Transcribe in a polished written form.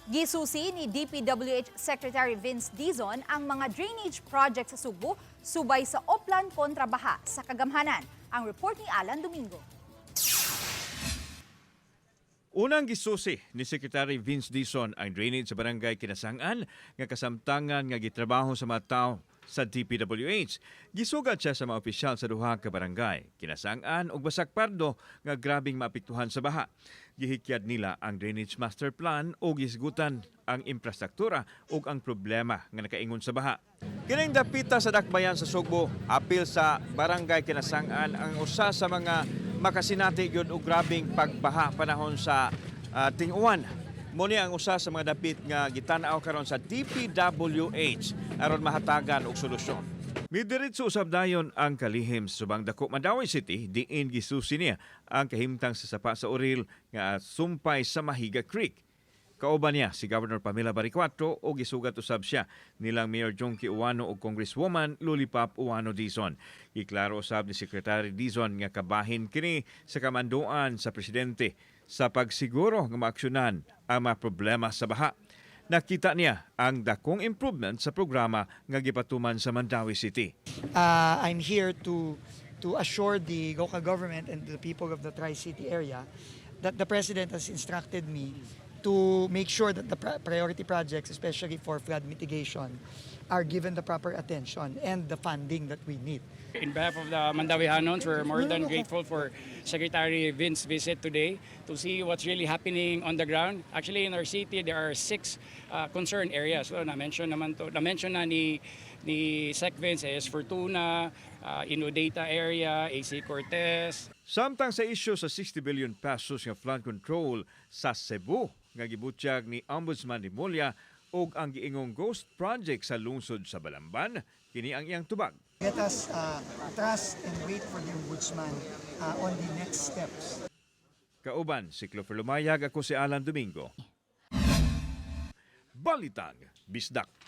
Gisusi ni DPWH Secretary Vince Dizon ang mga drainage project sa Subo subay sa Oplan kontra baha sa Kagamhanan. Ang report ni Alan Domingo. Unang gisusi ni Secretary Vince Dizon ang drainage sa barangay Kinasangan nga kasamtangan nga gitrabaho sa mga tao sa DPWH. Gisugat siya sa mga opisyal sa duha ka barangay, Kinasangan ug Basak Pardo nga grabing maapektuhan sa baha. Gihikyad nila ang drainage master plan o gisgutan ang infrastruktura ug ang problema nga nakaingon sa baha. Kining dapita sa dakbayan sa Sugbo, apil sa barangay Kinasangan ang usa sa mga makasinati gyud og grabing pagbaha panahon sa ting-uwan. Muni ang usa sa mga dapit nga gitan-aw karon sa DPWH aron mahatagan og solusyon. Midiretso usab dayon ang kalihim sa subang dako Mandawi City diin gisusi niya ang kahimtang sa sapa sa Uril nga sumpay sa Mahiga Creek. Kauban niya si Governor Pamela Baricuatro o gisugat usab siya nilang Mayor Jonky Uwano o Congresswoman Lollipop Uwano Dizon. Iklaro usab ni Secretary Dizon nga kabahin kini sa kamanduan sa presidente sa pagsiguro nga maaksyonan ang mga problema sa baha. Nakita niya ang dakong improvement sa programa nga gipatuman sa Mandawi City. I'm here to assure the Gokha government and the people of the Tri-City area that the President has instructed me to make sure that the priority projects, especially for flood mitigation, are given the proper attention and the funding that we need. In behalf of the Mandawihanons, we're more than grateful for Secretary Vince's visit today to see what's really happening on the ground. Actually, in our city, there are 6 concerned areas. So, na-mention na ni Sec Vince is Fortuna, Inodata area, AC Cortez. Samtang sa isyu sa 60 billion pesos nga flood control sa Cebu nga gibutyag ni Ombudsman Rimulya ug ang giingong ghost project sa lungsod sa Balamban, kini ang iyang tubag. Let us trust and wait for the Ombudsman on the next steps. Kauban, si Clover Lumayag, ako si Alan Domingo. Balitang Bisdak.